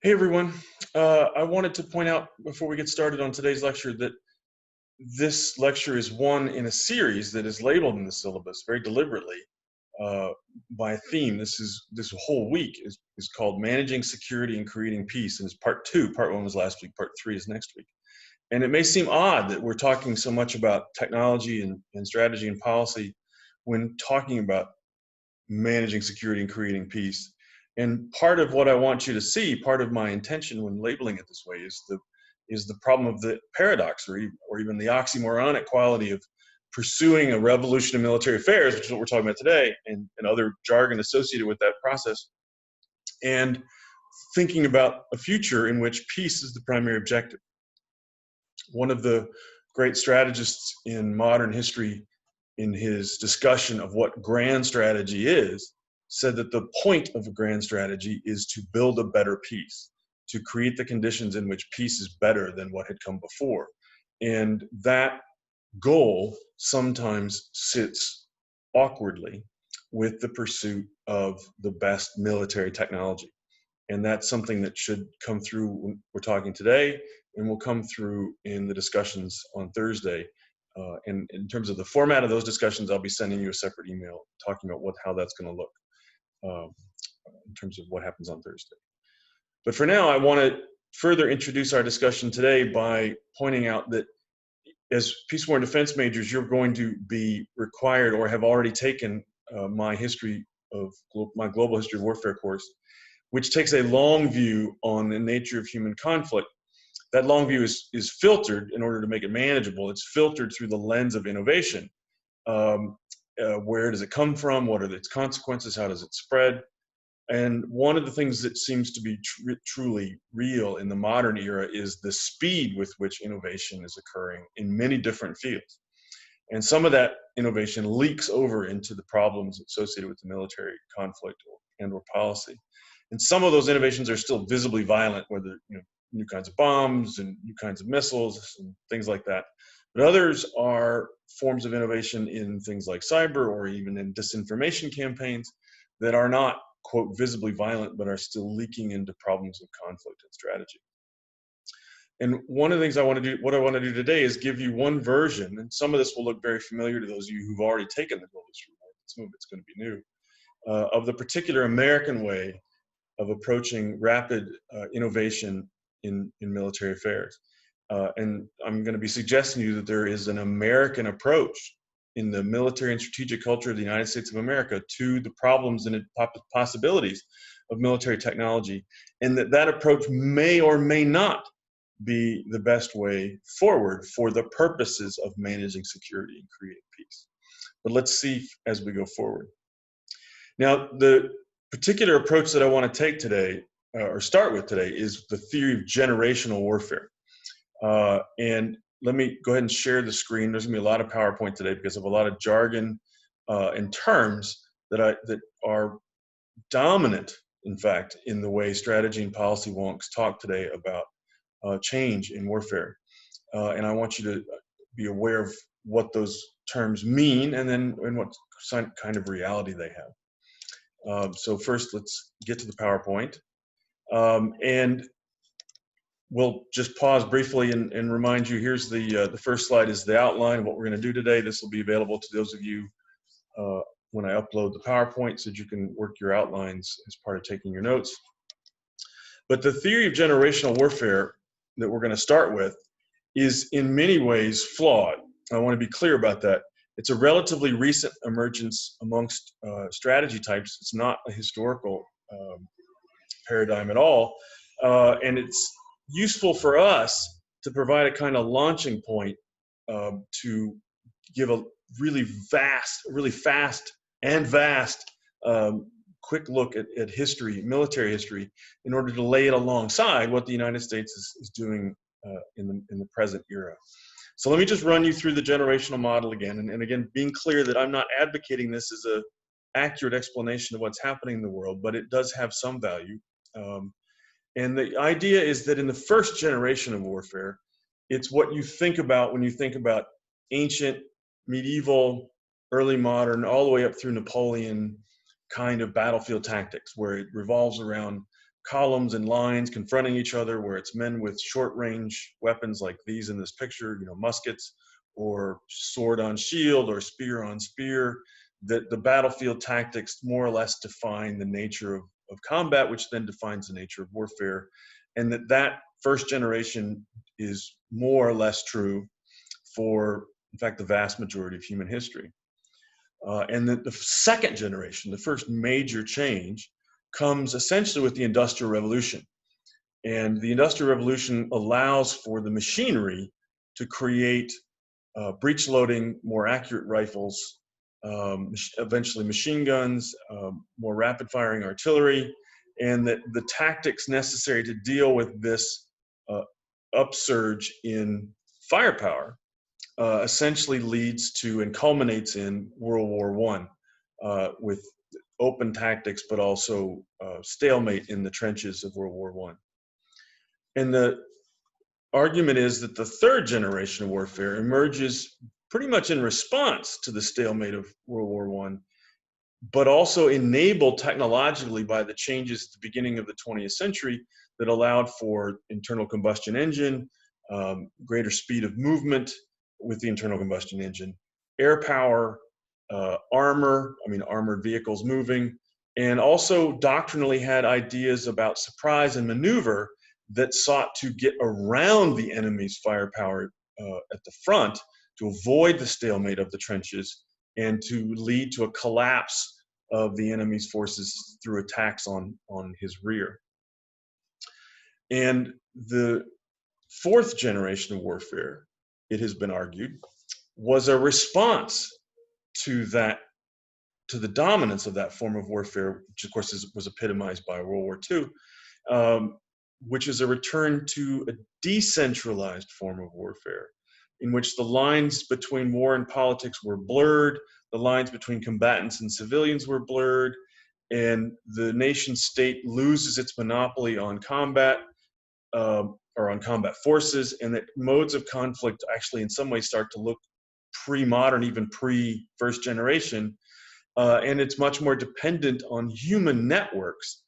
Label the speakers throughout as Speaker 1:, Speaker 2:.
Speaker 1: Hey everyone, I wanted to point out before we get started on today's lecture that this lecture is one in a series that is labeled in the syllabus very deliberately uh, by a theme. This whole week is called Managing Security and Creating Peace, and it's part two. Part one was last week, part three is next week. And it may seem odd that we're talking so much about technology and strategy and policy when talking about managing security and creating peace. And part of what I want you to see, part of my intention when labeling it this way, is the problem of the paradox, or even the oxymoronic quality of pursuing a revolution in military affairs, which is what we're talking about today, and other jargon associated with that process, and thinking about a future in which peace is the primary objective. One of the great strategists in modern history, in his discussion of what grand strategy is, said that the point of a grand strategy is to build a better peace, to create the conditions in which peace is better than what had come before. And that goal sometimes sits awkwardly with the pursuit of the best military technology. And that's something that should come through when we're talking today, and will come through in the discussions on Thursday. And in terms of the format of those discussions, I'll be sending you a separate email talking about how that's going to look in terms of what happens on Thursday. But for now, I want to further introduce our discussion today by pointing out that as peace, war, and defense majors, you're going to be required or have already taken my global history of warfare course, which takes a long view on the nature of human conflict. That long view is filtered in order to make it manageable. It's filtered through the lens of innovation. Where does it come from? What are its consequences? How does it spread? And one of the things that seems to be truly real in the modern era is the speed with which innovation is occurring in many different fields. And some of that innovation leaks over into the problems associated with the military conflict or policy. And some of those innovations are still visibly violent, whether new kinds of bombs and new kinds of missiles and things like that. But others are forms of innovation in things like cyber or even in disinformation campaigns that are not, quote, visibly violent, but are still leaking into problems of conflict and strategy. And one of the things what I want to do today is give you one version, and some of this will look very familiar to those of you who've already taken the Global History Award. Some of it's going to be new, of the particular American way of approaching rapid innovation in military affairs. And I'm going to be suggesting to you that there is an American approach in the military and strategic culture of the United States of America to the problems and possibilities of military technology, and that approach may or may not be the best way forward for the purposes of managing security and creating peace. But let's see as we go forward. Now, the particular approach that I want to take today, or start with today, is the theory of generational warfare. And let me go ahead and share the screen. There's going to be a lot of PowerPoint today because of a lot of jargon and terms that are dominant, in fact, in the way strategy and policy wonks talk today about change in warfare. And I want you to be aware of what those terms mean and what kind of reality they have. So first, let's get to the PowerPoint. And we'll just pause briefly and remind you, here's the first slide is the outline of what we're going to do today. This will be available to those of you when I upload the PowerPoint so that you can work your outlines as part of taking your notes. But the theory of generational warfare that we're going to start with is in many ways flawed. I want to be clear about that. It's a relatively recent emergence amongst strategy types. It's not a historical paradigm at all. And it's useful for us to provide a kind of launching point to give a really fast and vast quick look at history, military history, in order to lay it alongside what the United States is doing in the present era. So let me just run you through the generational model again, and again, being clear that I'm not advocating this as an accurate explanation of what's happening in the world, but it does have some value. And the idea is that in the first generation of warfare, it's what you think about when you think about ancient, medieval, early modern, all the way up through Napoleon kind of battlefield tactics, where it revolves around columns and lines confronting each other, where it's men with short-range weapons like these in this picture, muskets, or sword on shield, or spear on spear. That the battlefield tactics more or less define the nature of combat, which then defines the nature of warfare, and that first generation is more or less true for, in fact, the vast majority of human history. And the second generation, the first major change, comes essentially with the Industrial Revolution. And the Industrial Revolution allows for the machinery to create breech-loading, more accurate rifles, eventually machine guns, more rapid-firing artillery, and that the tactics necessary to deal with this upsurge in firepower essentially leads to and culminates in World War I, with open tactics, but also stalemate in the trenches of World War I. And the argument is that the third generation of warfare emerges pretty much in response to the stalemate of World War I, but also enabled technologically by the changes at the beginning of the 20th century that allowed for internal combustion engine, greater speed of movement with the internal combustion engine, air power, armored vehicles moving, and also doctrinally had ideas about surprise and maneuver that sought to get around the enemy's firepower at the front to avoid the stalemate of the trenches and to lead to a collapse of the enemy's forces through attacks on his rear. And the fourth generation of warfare, it has been argued, was a response to the dominance of that form of warfare, which of course was epitomized by World War II, which is a return to a decentralized form of warfare, in which the lines between war and politics were blurred, the lines between combatants and civilians were blurred, and the nation state loses its monopoly on combat, or on combat forces, and that modes of conflict actually in some ways start to look pre-modern, even pre-first generation, and it's much more dependent on human networks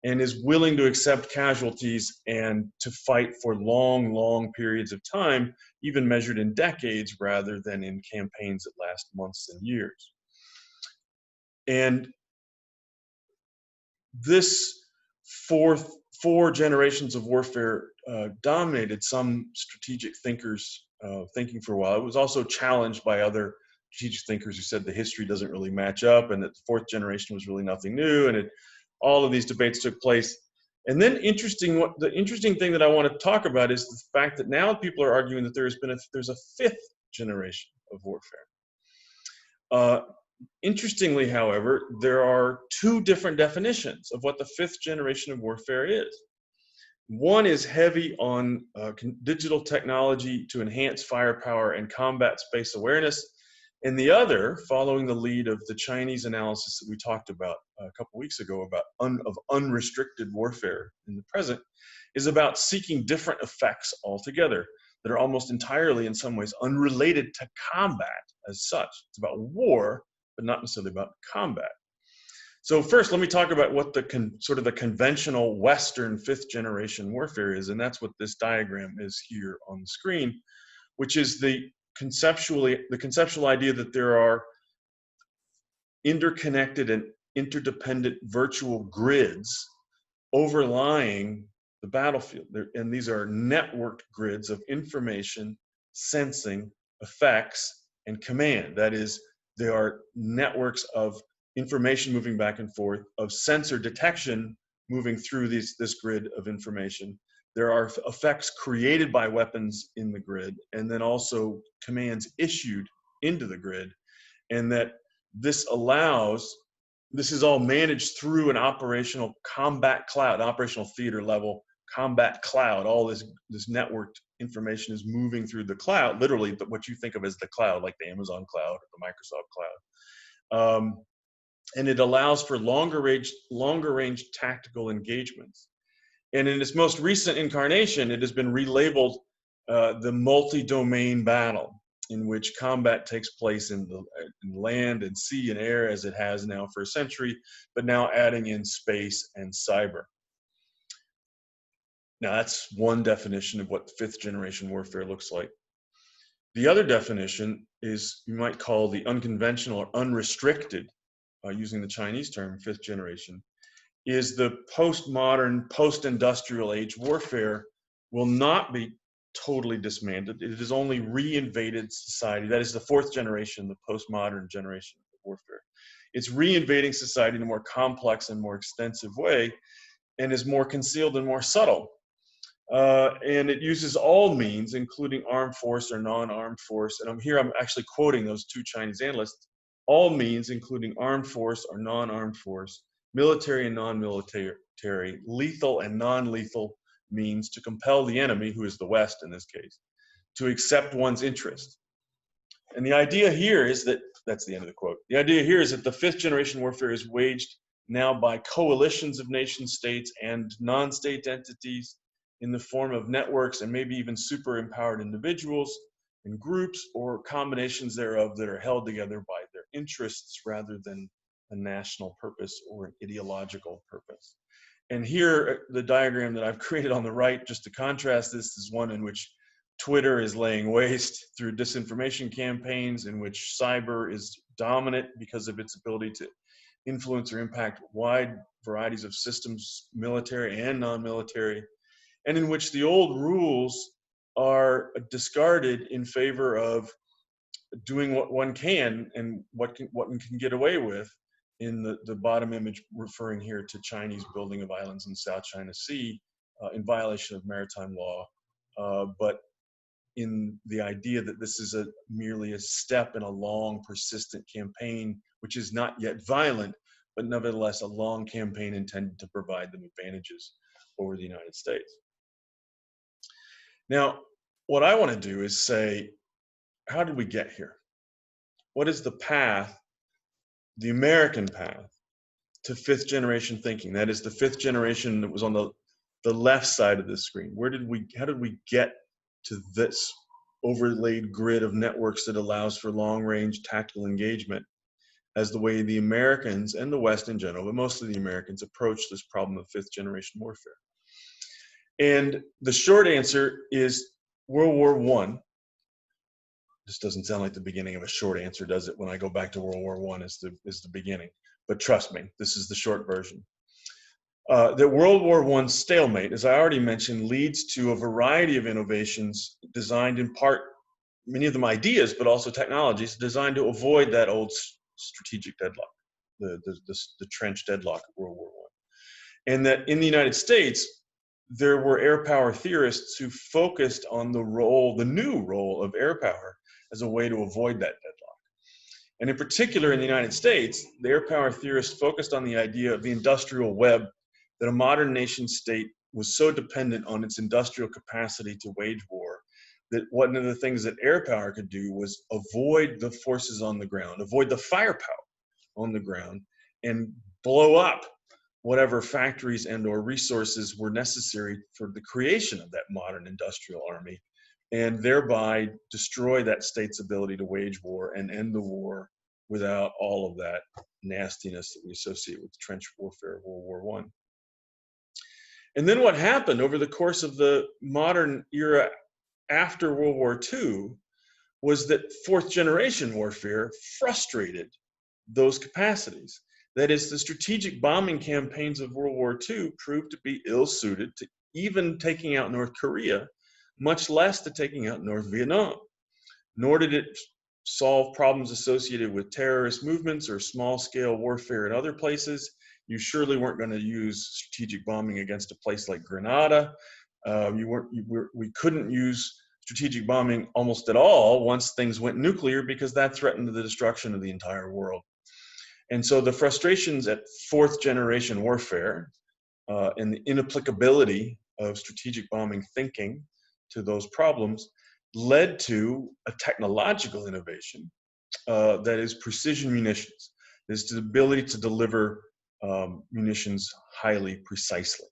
Speaker 1: and is willing to accept casualties and to fight for long, long periods of time, even measured in decades rather than in campaigns that last months and years. And this four generations of warfare dominated some strategic thinkers' thinking for a while. It was also challenged by other strategic thinkers who said the history doesn't really match up and that the fourth generation was really nothing new, and all of these debates took place. And then the interesting thing that I want to talk about is the fact that now people are arguing that there's a fifth generation of warfare. Interestingly, however, there are two different definitions of what the fifth generation of warfare is. One is heavy on digital technology to enhance firepower and combat space awareness, and the other, following the lead of the Chinese analysis that we talked about a couple weeks ago about unrestricted warfare in the present, is about seeking different effects altogether that are almost entirely, in some ways, unrelated to combat as such. It's about war, but not necessarily about combat. So first, let me talk about what the sort of the conventional Western fifth generation warfare is, and that's what this diagram is here on the screen, which is the conceptual idea that there are interconnected and interdependent virtual grids overlying the battlefield. And these are networked grids of information, sensing, effects, and command. That is, there are networks of information moving back and forth, of sensor detection moving through this grid of information. There are effects created by weapons in the grid, and then also commands issued into the grid. And that this is all managed through an operational combat cloud, operational theater level combat cloud. All this networked information is moving through the cloud, literally what you think of as the cloud, like the Amazon cloud or the Microsoft cloud. And it allows for longer range tactical engagements. And in its most recent incarnation, it has been relabeled the multi-domain battle, in which combat takes place in land and sea and air, as it has now for a century, but now adding in space and cyber. Now, that's one definition of what fifth generation warfare looks like. The other definition is you might call the unconventional or unrestricted, using the Chinese term, fifth generation, is the postmodern, post-industrial age warfare will not be totally dismantled. It is only reinvaded society. That is the fourth generation, the postmodern generation of warfare. It's reinvading society in a more complex and more extensive way, and is more concealed and more subtle. And it uses all means, including armed force or non-armed force. And I'm actually quoting those two Chinese analysts. All means, including armed force or non-armed force, military and non-military, lethal and non-lethal means to compel the enemy, who is the West in this case, to accept one's interest. And the idea here is that, that's the end of the quote. The idea here is that the fifth generation warfare is waged now by coalitions of nation states and non-state entities in the form of networks and maybe even super empowered individuals and groups or combinations thereof that are held together by their interests rather than a national purpose or an ideological purpose. And here, the diagram that I've created on the right, just to contrast this, is one in which Twitter is laying waste through disinformation campaigns, in which cyber is dominant because of its ability to influence or impact wide varieties of systems, military and non-military, and in which the old rules are discarded in favor of doing what one can and what one can get away with. In the bottom image, referring here to Chinese building of islands in the South China Sea in violation of maritime law, but in the idea that this is merely a step in a long, persistent campaign, which is not yet violent, but nevertheless a long campaign intended to provide them advantages over the United States. Now, what I want to do is say, how did we get here? What is the path, the American path, to fifth generation thinking? That is the fifth generation that was on the left side of the screen. How did we get to this overlaid grid of networks that allows for long range tactical engagement as the way the Americans and the West in general, but mostly the Americans, approach this problem of fifth generation warfare? And the short answer is World War I. This doesn't sound like the beginning of a short answer, does it? When I go back to World War I is the beginning. But trust me, this is the short version. The World War I stalemate, as I already mentioned, leads to a variety of innovations designed in part, many of them ideas, but also technologies designed to avoid that old strategic deadlock, the trench deadlock of World War I. And that in the United States, there were air power theorists who focused on the new role of air power as a way to avoid that deadlock. And in particular, in the United States, the air power theorists focused on the idea of the industrial web, that a modern nation state was so dependent on its industrial capacity to wage war that one of the things that air power could do was avoid the forces on the ground, avoid the firepower on the ground, and blow up whatever factories and or resources were necessary for the creation of that modern industrial army, and thereby destroy that state's ability to wage war and end the war without all of that nastiness that we associate with trench warfare of World War I. And then what happened over the course of the modern era after World War II was that fourth generation warfare frustrated those capacities. That is, the strategic bombing campaigns of World War II proved to be ill-suited to even taking out North Korea, much less to taking out North Vietnam. Nor did it solve problems associated with terrorist movements or small-scale warfare in other places. You surely weren't going to use strategic bombing against a place like Grenada. We couldn't use strategic bombing almost at all once things went nuclear, because that threatened the destruction of the entire world. And so the frustrations at fourth generation warfare and the inapplicability of strategic bombing thinking to those problems led to a technological innovation that is precision munitions. It's the ability to deliver munitions highly precisely.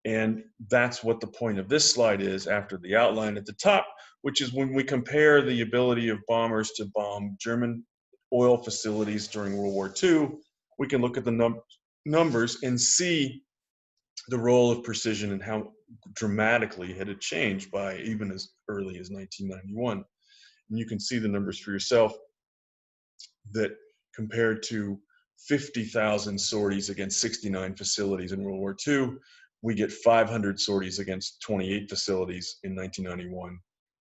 Speaker 1: And that's what the point of this slide is after the outline at the top, which is when we compare the ability of bombers to bomb German oil facilities during World War II, we can look at the numbers and see the role of precision and how dramatically had changed by even as early as 1991. And you can see the numbers for yourself, that compared to 50,000 sorties against 69 facilities in World War II, we get 500 sorties against 28 facilities in 1991,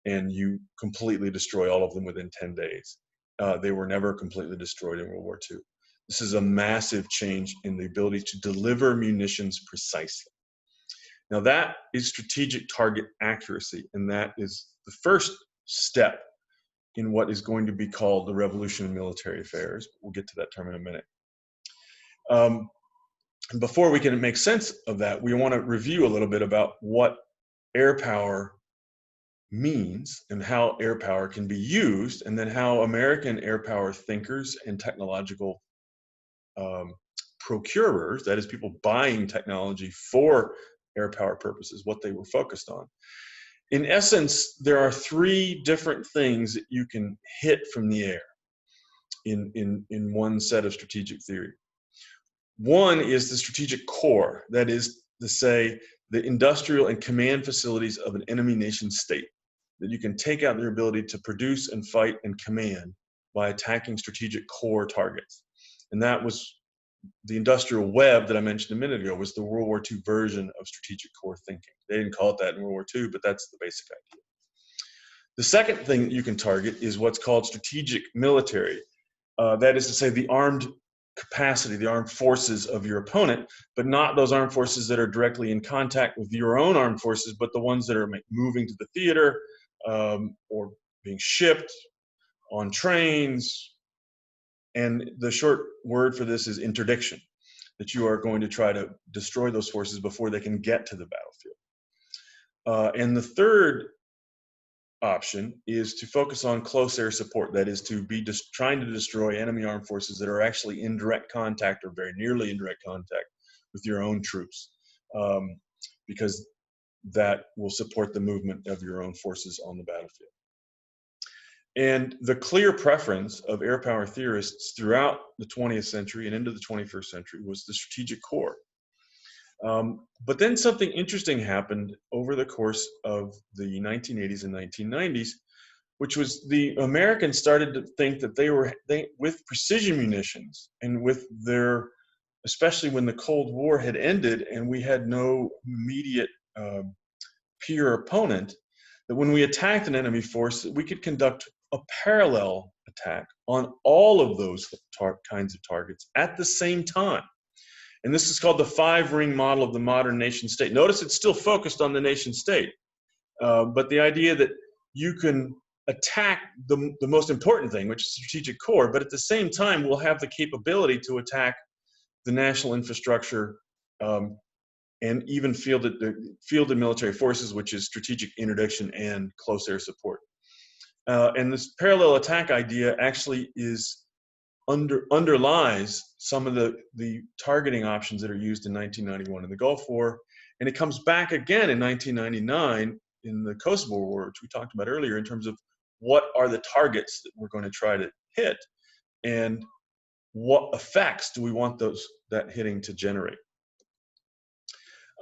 Speaker 1: and you completely destroy all of them within 10 days. They were never completely destroyed in World War II. This is a massive change in the ability to deliver munitions precisely. Now that is strategic target accuracy, and that is the first step in what is going to be called the revolution in military affairs. We'll get to that term in a minute. And before we can make sense of that, we want to review a little bit about what air power means and how air power can be used, and then how American air power thinkers and technological procurers, that is people buying technology for air power purposes, what they were focused on. In essence, there are three different things that you can hit from the air in one set of strategic theory. One is the strategic core, that is to say, the industrial and command facilities of an enemy nation state, that you can take out their ability to produce and fight and command by attacking strategic core targets. And that was the industrial web that I mentioned a minute ago, was the World War II version of strategic core thinking. They didn't call it that in World War II, but that's the basic idea. The second thing that you can target is what's called strategic military. That is to say, the armed capacity, the armed forces of your opponent, but not those armed forces that are directly in contact with your own armed forces, but the ones that are moving to the theater, or being shipped on trains. And the short word for this is interdiction, that you are going to try to destroy those forces before they can get to the battlefield. And the third option is to focus on close air support, that is to be just trying to destroy enemy armed forces that are actually in direct contact or very nearly in direct contact with your own troops, because that will support the movement of your own forces on the battlefield. And the clear preference of air power theorists throughout the 20th century and into the 21st century was the strategic core. But then something interesting happened over the course of the 1980s and 1990s, which was the Americans started to think that with precision munitions and with their, especially when the Cold War had ended and we had no immediate peer opponent, that when we attacked an enemy force, we could conduct a parallel attack on all of those kinds of targets at the same time. And this is called the five-ring model of the modern nation state. Notice it's still focused on the nation state, but the idea that you can attack the most important thing, which is strategic core, but at the same time we'll have the capability to attack the national infrastructure, and even fielded military forces, which is strategic interdiction and close air support. And this parallel attack idea actually underlies some of the targeting options that are used in 1991 in the Gulf War, and it comes back again in 1999 in the Kosovo War, which we talked about earlier, in terms of what are the targets that we're going to try to hit, and what effects do we want that hitting to generate.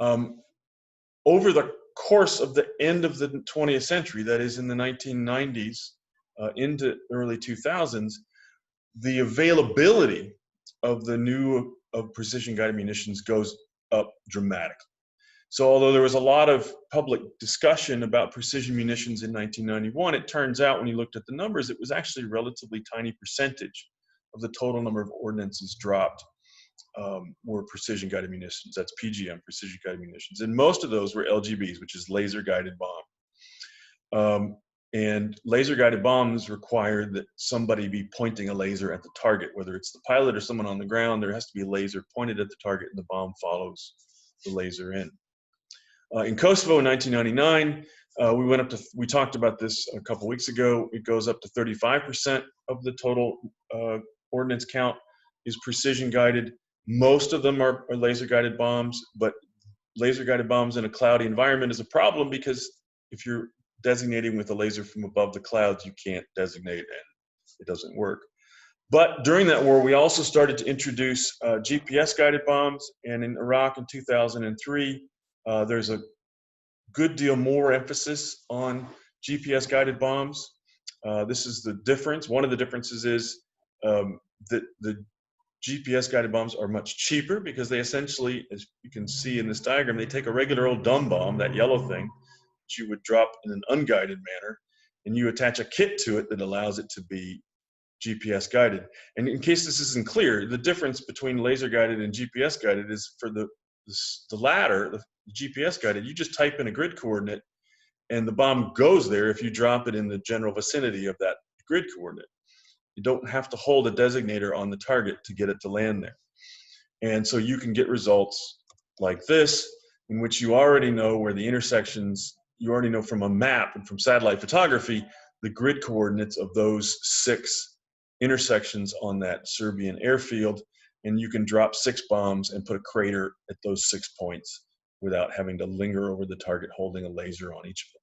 Speaker 1: Over the course of the end of the 20th century, that is in the 1990s into early 2000s, the availability of precision-guided munitions goes up dramatically. So although there was a lot of public discussion about precision munitions in 1991, it turns out when you looked at the numbers, it was actually a relatively tiny percentage of the total number of ordnances dropped were precision-guided munitions. That's PGM, precision-guided munitions. And most of those were LGBs, which is laser-guided bomb. And laser-guided bombs require that somebody be pointing a laser at the target, whether it's the pilot or someone on the ground. There has to be a laser pointed at the target, and the bomb follows the laser in. In Kosovo in 1999, we talked about this a couple weeks ago. It goes up to 35% of the total ordnance count is precision-guided. Most of them are laser-guided bombs, but laser-guided bombs in a cloudy environment is a problem, because if you're designating with a laser from above the clouds, you can't designate and it doesn't work. But during that war, we also started to introduce GPS-guided bombs, and in Iraq in 2003, there's a good deal more emphasis on GPS guided bombs. This is the difference. One of the differences is that the GPS guided bombs are much cheaper because they essentially, as you can see in this diagram, they take a regular old dumb bomb, that yellow thing, that you would drop in an unguided manner, and you attach a kit to it that allows it to be GPS guided. And in case this isn't clear, the difference between laser guided and GPS guided is for the latter, the GPS guided, you just type in a grid coordinate and the bomb goes there if you drop it in the general vicinity of that grid coordinate. You don't have to hold a designator on the target to get it to land there. And so you can get results like this, in which you already know where the intersections, you already know from a map and from satellite photography, the grid coordinates of those 6 intersections on that Serbian airfield. And you can drop 6 bombs and put a crater at those 6 points without having to linger over the target holding a laser on each of them.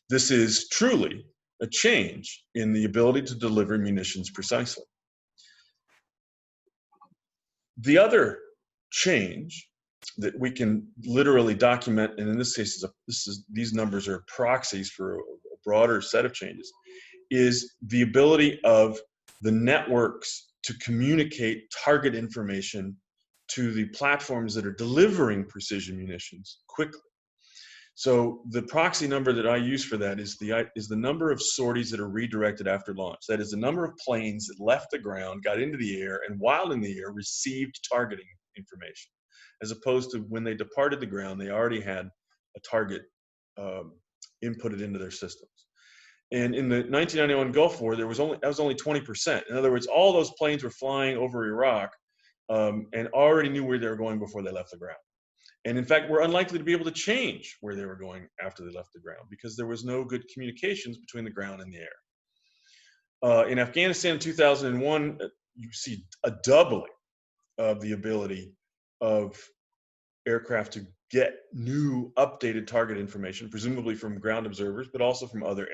Speaker 1: This is truly a change in the ability to deliver munitions precisely. The other change that we can literally document, and in this case, these numbers are proxies for a broader set of changes, is the ability of the networks to communicate target information to the platforms that are delivering precision munitions quickly. So the proxy number that I use for that is the number of sorties that are redirected after launch. That is the number of planes that left the ground, got into the air, and while in the air received targeting information, as opposed to when they departed the ground, they already had a target inputted into their systems. And in the 1991 Gulf War, that was only 20%. In other words, all those planes were flying over Iraq and already knew where they were going before they left the ground. And in fact, were unlikely to be able to change where they were going after they left the ground because there was no good communications between the ground and the air. In Afghanistan in 2001, you see a doubling of the ability of aircraft to get new updated target information, presumably from ground observers, but also from other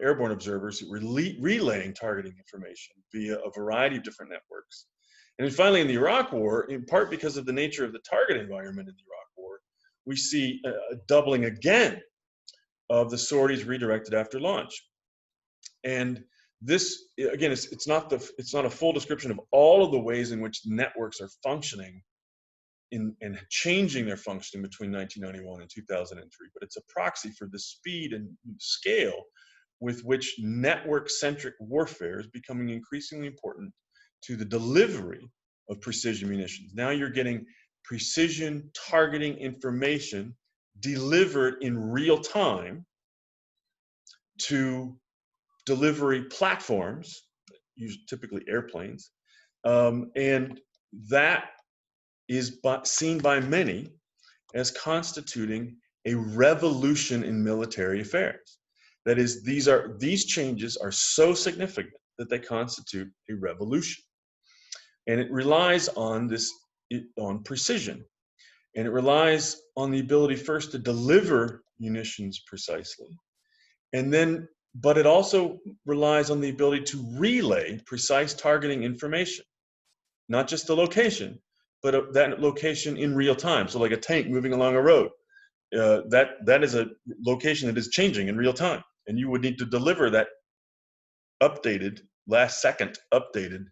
Speaker 1: airborne observers who were relaying targeting information via a variety of different networks. And then finally, in the Iraq War, in part because of the nature of the target environment in the Iraq War, we see a doubling again of the sorties redirected after launch. And this, again, it's not a full description of all of the ways in which networks are functioning and changing their functioning between 1991 and 2003, but it's a proxy for the speed and scale with which network-centric warfare is becoming increasingly important to the delivery of precision munitions. Now you're getting precision targeting information delivered in real time to delivery platforms, typically airplanes, and that is seen by many as constituting a revolution in military affairs. That is, these changes are so significant that they constitute a revolution. And it relies on on precision. And it relies on the ability first to deliver munitions precisely. But it also relies on the ability to relay precise targeting information, not just the location, but that location in real time. So like a tank moving along a road, that is a location that is changing in real time. And you would need to deliver that updated, last second updated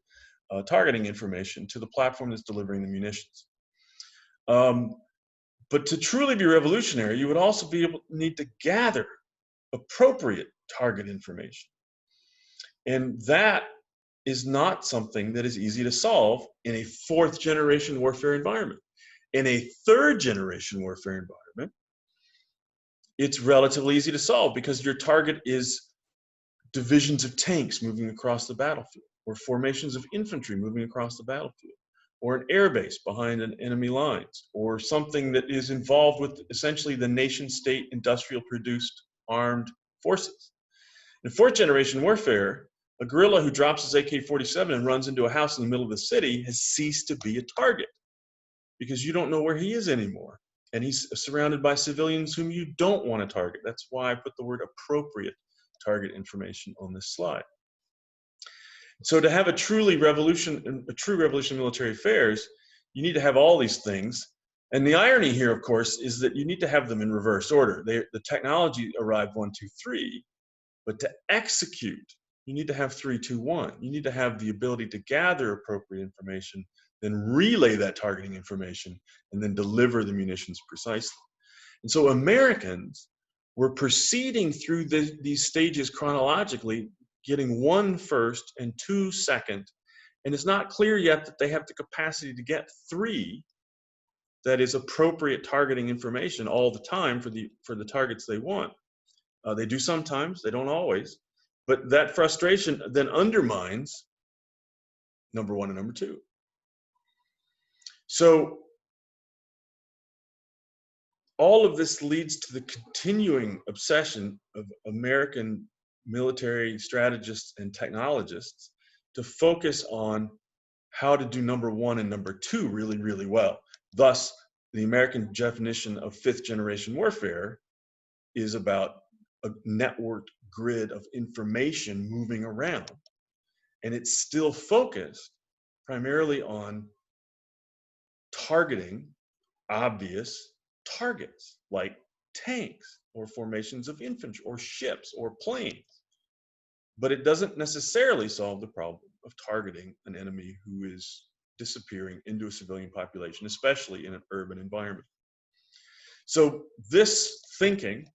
Speaker 1: targeting information to the platform that's delivering the munitions. But to truly be revolutionary, you would also need to gather appropriate target information. And that is not something that is easy to solve in a 4th generation warfare environment. In a 3rd generation warfare environment, it's relatively easy to solve because your target is divisions of tanks moving across the battlefield, or formations of infantry moving across the battlefield, or an airbase behind an enemy lines, or something that is involved with essentially the nation-state industrial produced armed forces. In 4th generation warfare, a guerrilla who drops his AK-47 and runs into a house in the middle of the city has ceased to be a target because you don't know where he is anymore. And he's surrounded by civilians whom you don't want to target. That's why I put the word appropriate target information on this slide. So to have a true revolution in military affairs, you need to have all these things And the irony here, of course, is that you need to have them in reverse order. The technology arrived 1, 2, 3, but to execute, you need to have 3, 2, 1. You need to have the ability to gather appropriate information, then relay that targeting information, and then deliver the munitions precisely. And so Americans were proceeding through these stages chronologically, getting 1 first and 2 second, and it's not clear yet that they have the capacity to get 3, that is appropriate targeting information all the time for the targets they want. They do sometimes, they don't always, but that frustration then undermines number 1 and number 2. So all of this leads to the continuing obsession of American military strategists and technologists to focus on how to do number 1 and number 2 really, really well. Thus, the American definition of 5th generation warfare is about a networked grid of information moving around. And it's still focused primarily on targeting obvious targets like tanks or formations of infantry or ships or planes. But it doesn't necessarily solve the problem of targeting an enemy who is disappearing into a civilian population, especially in an urban environment. So this thinking,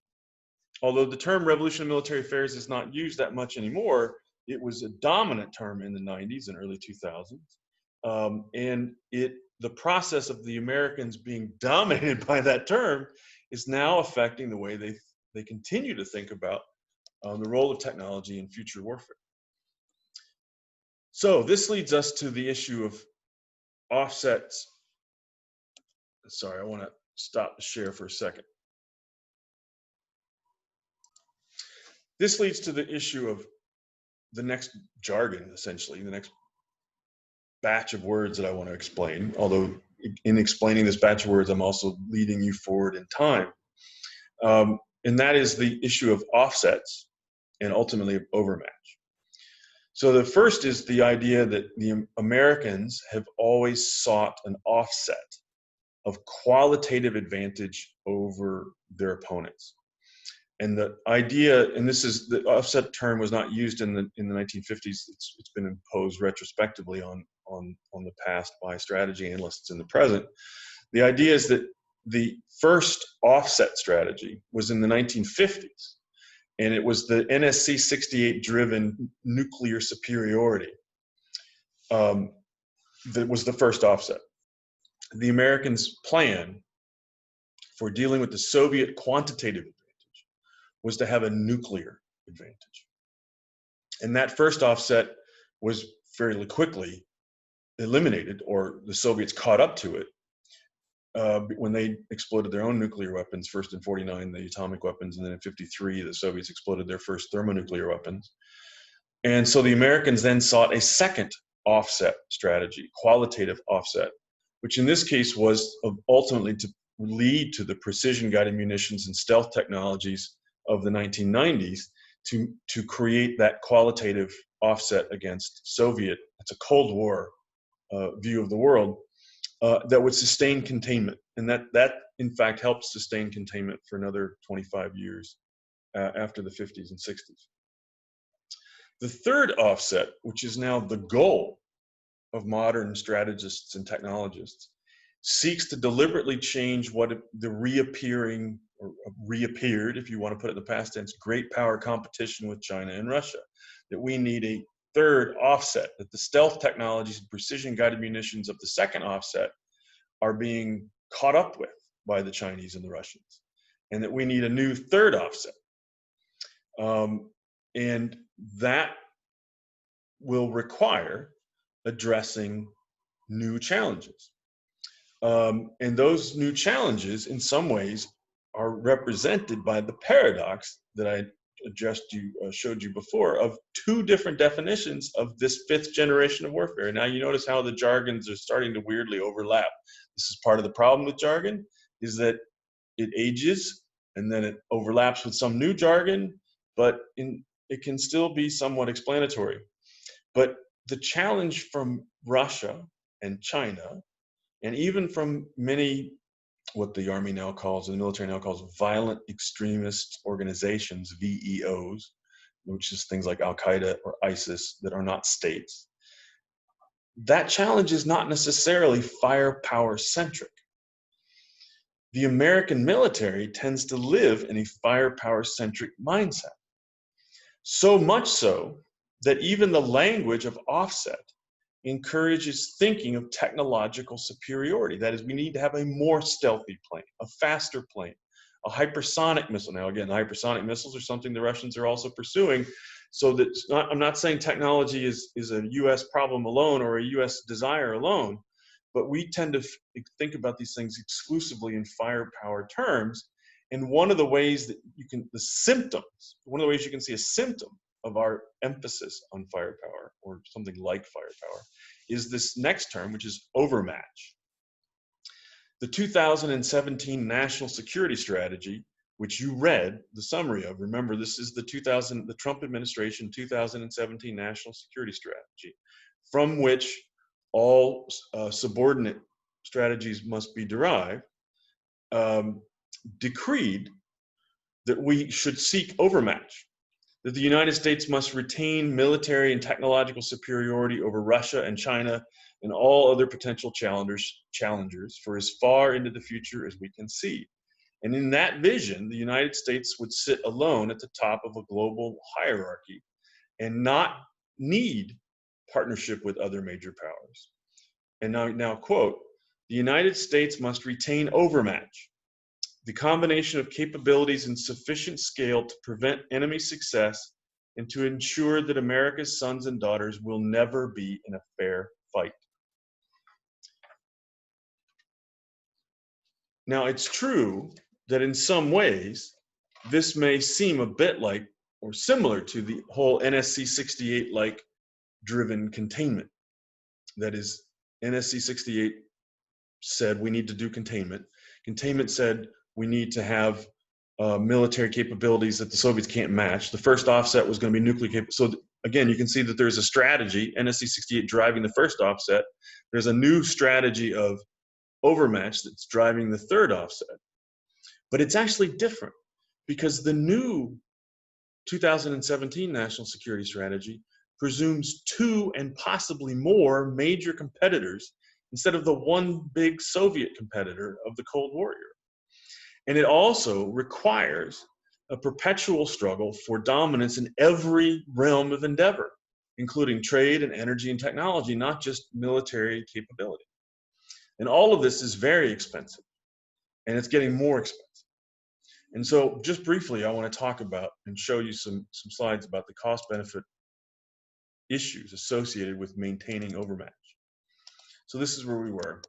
Speaker 1: although the term revolution in military affairs is not used that much anymore, it was a dominant term in the 90s and early 2000s. And the process of the Americans being dominated by that term is now affecting the way they continue to think about the role of technology in future warfare. So this leads us to the issue of offsets. Sorry, I want to stop the share for a second. This leads to the issue of the next jargon, essentially, the next batch of words that I want to explain, although in explaining this batch of words, I'm also leading you forward in time. And that is the issue of offsets and ultimately of overmatch. So the first is the idea that the Americans have always sought an offset of qualitative advantage over their opponents. And the idea, and this is the offset term was not used in the 1950s. It's been imposed retrospectively on the past by strategy analysts in the present. The idea is that the first offset strategy was in the 1950s, and it was the NSC 68 driven nuclear superiority that was the first offset. The Americans' plan for dealing with the Soviet quantitative advantage was to have a nuclear advantage. And that first offset was fairly quickly eliminated, or the Soviets caught up to it when they exploded their own nuclear weapons, first in 49, the atomic weapons, and then in 53, the Soviets exploded their first thermonuclear weapons. And so the Americans then sought a second offset strategy, qualitative offset, which in this case was ultimately to lead to the precision-guided munitions and stealth technologies of the 1990s to create that qualitative offset against Soviet, it's a Cold War view of the world, that would sustain containment. And that in fact helped sustain containment for another 25 years after the 50s and 60s. The third offset, which is now the goal of modern strategists and technologists, seeks to deliberately change what the reappearing, or reappeared, if you want to put it in the past tense, great power competition with China and Russia. That we need a third offset, that the stealth technologies and precision-guided munitions of the second offset are being caught up with by the Chinese and the Russians, and that we need a new third offset. And that will require addressing new challenges. And those new challenges, in some ways, are represented by the paradox that I showed you before of two different definitions of this fifth generation of warfare. Now you notice how the jargons are starting to weirdly overlap. This is part of the problem with jargon, is that it ages and then it overlaps with some new jargon, but it can still be somewhat explanatory. But the challenge from Russia and China, and even from many what the Army now calls, and the military now calls, violent extremist organizations, VEOs, which is things like Al-Qaeda or ISIS that are not states. That challenge is not necessarily firepower centric. The American military tends to live in a firepower centric mindset. So much so that even the language of offset encourages thinking of technological superiority. That is, we need to have a more stealthy plane, a faster plane, a hypersonic missile. Now, again, hypersonic missiles are something the Russians are also pursuing. So that I'm not saying technology is a US problem alone or a US desire alone, but we tend to think about these things exclusively in firepower terms. And one of the ways that one of the ways you can see a symptom of our emphasis on firepower or something like firepower is this next term, which is overmatch. The 2017 National Security Strategy, which you read the summary of, remember this is the Trump administration 2017 National Security Strategy, from which all subordinate strategies must be derived, decreed that we should seek overmatch, that the United States must retain military and technological superiority over Russia and China and all other potential challengers for as far into the future as we can see. And in that vision, the United States would sit alone at the top of a global hierarchy and not need partnership with other major powers. And now quote, the United States must retain overmatch, the combination of capabilities in sufficient scale to prevent enemy success and to ensure that America's sons and daughters will never be in a fair fight. Now, it's true that in some ways, this may seem a bit like or similar to the whole NSC 68-like driven containment. That is, NSC 68 said we need to do containment. Containment said we need to have military capabilities that the Soviets can't match. The first offset was going to be nuclear capable. So again, you can see that there's a strategy, NSC 68 driving the first offset. There's a new strategy of overmatch that's driving the third offset. But it's actually different because the new 2017 National Security Strategy presumes two and possibly more major competitors instead of the one big Soviet competitor of the Cold War era. And it also requires a perpetual struggle for dominance in every realm of endeavor, including trade and energy and technology, not just military capability. And all of this is very expensive, and it's getting more expensive. And so just briefly, I want to talk about and show you some slides about the cost-benefit issues associated with maintaining overmatch. So this is where we were.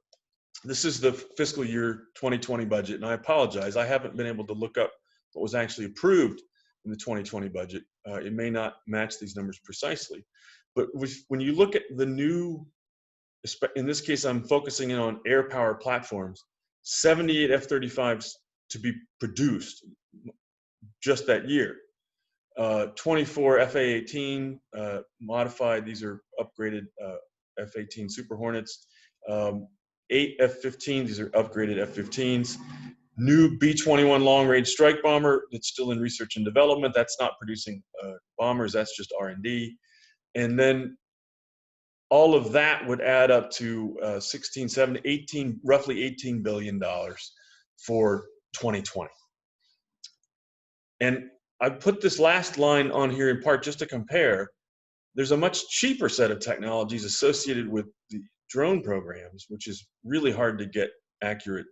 Speaker 1: This is the fiscal year 2020 budget, and I apologize, I haven't been able to look up what was actually approved in the 2020 budget. It may not match these numbers precisely, but when you look at the new, in this case, I'm focusing in on air power platforms, 78 F-35s to be produced just that year. 24 FA-18 modified, these are upgraded F-18 Super Hornets. 8 F-15s, these are upgraded F-15s. New B-21 long-range strike bomber that's still in research and development. That's not producing bombers, that's just R&D. And then all of that would add up to 16, 17, 18, roughly $18 billion for 2020. And I put this last line on here in part just to compare. There's a much cheaper set of technologies associated with the drone programs, which is really hard to get accurate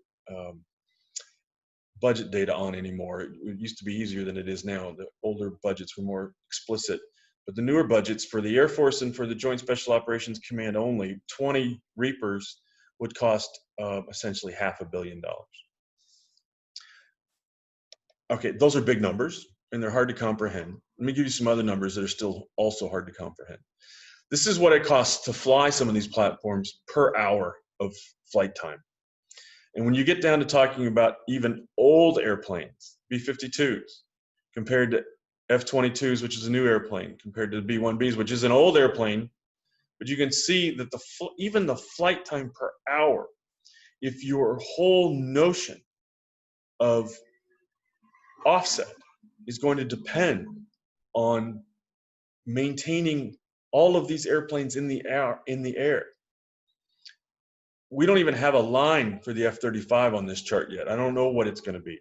Speaker 1: budget data on anymore. It used to be easier than it is now. The older budgets were more explicit. But the newer budgets for the Air Force and for the Joint Special Operations Command only, 20 Reapers would cost essentially $500 million. Okay, those are big numbers and they're hard to comprehend. Let me give you some other numbers that are still also hard to comprehend. This is what it costs to fly some of these platforms per hour of flight time. And when you get down to talking about even old airplanes, B-52s, compared to F-22s, which is a new airplane, compared to the B-1Bs, which is an old airplane, but you can see that even the flight time per hour if your whole notion of offset is going to depend on maintaining all of these airplanes in the air. We don't even have a line for the F-35 on this chart yet. I don't know what it's going to be.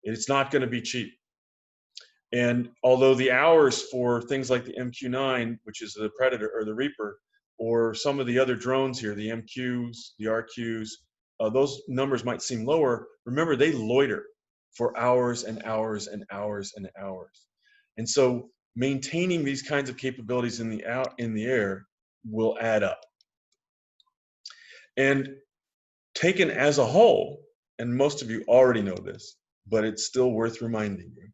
Speaker 1: It's not going to be cheap. And although the hours for things like the MQ-9, which is the Predator or the Reaper, or some of the other drones here, the MQs, the RQs, those numbers might seem lower. Remember, they loiter for hours and hours and hours and hours. And so maintaining these kinds of capabilities in the air will add up. And taken as a whole, and most of you already know this, but it's still worth reminding you,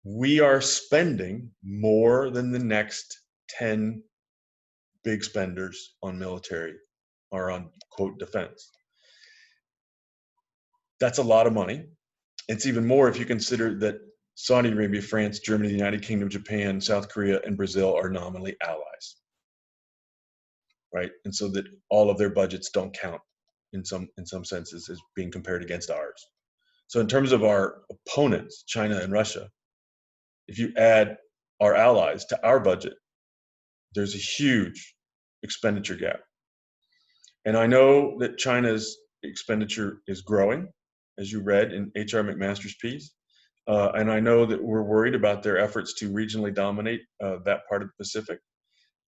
Speaker 1: we are spending more than the next 10 big spenders on military or on, quote, defense. That's a lot of money. It's even more if you consider that Saudi Arabia, France, Germany, the United Kingdom, Japan, South Korea, and Brazil are nominally allies, right? And so that all of their budgets don't count in some senses as being compared against ours. So in terms of our opponents, China and Russia, if you add our allies to our budget, there's a huge expenditure gap. And I know that China's expenditure is growing, as you read in H.R. McMaster's piece. And I know that we're worried about their efforts to regionally dominate that part of the Pacific.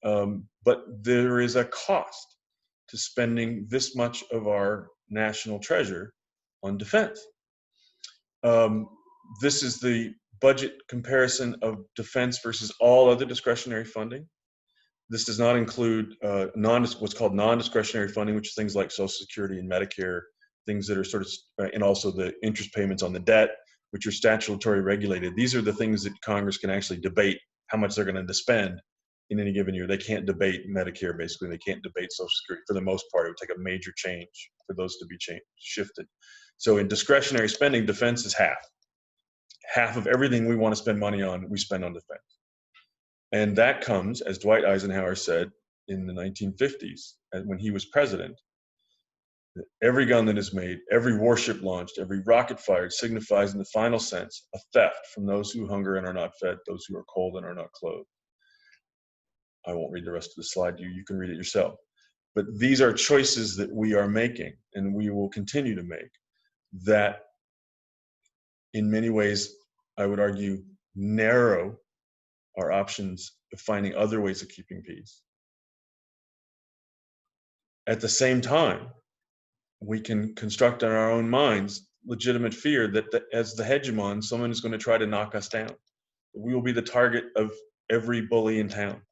Speaker 1: But there is a cost to spending this much of our national treasure on defense. This is the budget comparison of defense versus all other discretionary funding. This does not include what's called non-discretionary funding, which is things like Social Security and Medicare, things that are sort of, and also the interest payments on the debt, which are statutorily regulated. These are the things that Congress can actually debate how much they're going to spend in any given year. They can't debate Medicare, basically. They can't debate Social Security. For the most part, it would take a major change for those to be shifted. So in discretionary spending, defense is half. Half of everything we want to spend money on, we spend on defense. And that comes, as Dwight Eisenhower said in the 1950s, when he was president, that every gun that is made, every warship launched, every rocket fired signifies in the final sense a theft from those who hunger and are not fed, those who are cold and are not clothed. I won't read the rest of the slide. You can read it yourself. But these are choices that we are making and we will continue to make that in many ways, I would argue, narrow our options of finding other ways of keeping peace. At the same time, we can construct in our own minds legitimate fear that as the hegemon, someone is going to try to knock us down. We will be the target of every bully in town.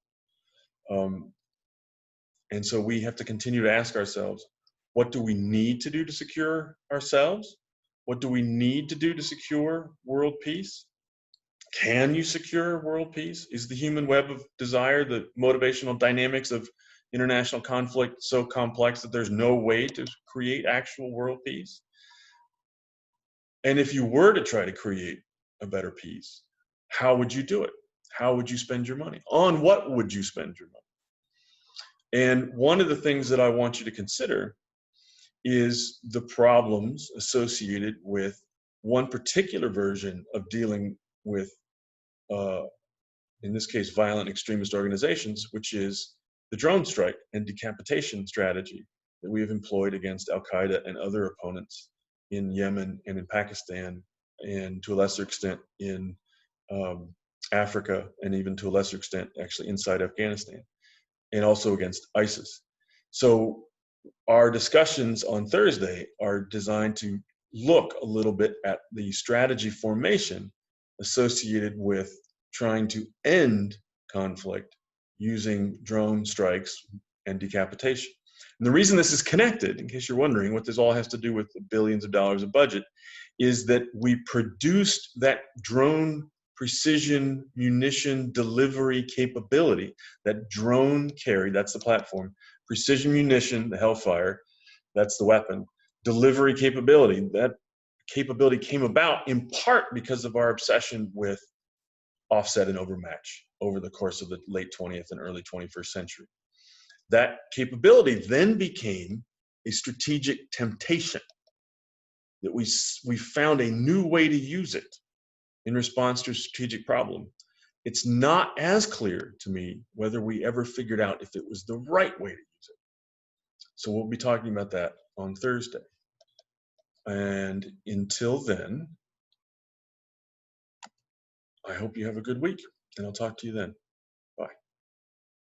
Speaker 1: And so we have to continue to ask ourselves, what do we need to do to secure ourselves? What do we need to do to secure world peace? Can you secure world peace? Is the human web of desire, the motivational dynamics of international conflict so complex that there's no way to create actual world peace? And if you were to try to create a better peace, how would you do it? How would you spend your money? On what would you spend your money? And one of the things that I want you to consider is the problems associated with one particular version of dealing with, in this case, violent extremist organizations, which is the drone strike and decapitation strategy that we have employed against Al-Qaeda and other opponents in Yemen and in Pakistan, and to a lesser extent in Africa, and even to a lesser extent actually inside Afghanistan, and also against ISIS. So our discussions on Thursday are designed to look a little bit at the strategy formation associated with trying to end conflict using drone strikes and decapitation. And the reason this is connected, in case you're wondering what this all has to do with the billions of dollars of budget, is that we produced that drone precision munition delivery capability, that drone carry, that's the platform, precision munition, the Hellfire, that's the weapon, delivery capability. That capability came about in part because of our obsession with offset and overmatch over the course of the late 20th and early 21st century. That capability then became a strategic temptation, that we found a new way to use it in response to a strategic problem. It's not as clear to me whether we ever figured out if it was the right way to use it. So we'll be talking about that on Thursday. And until then, I hope you have a good week, and I'll talk to you then.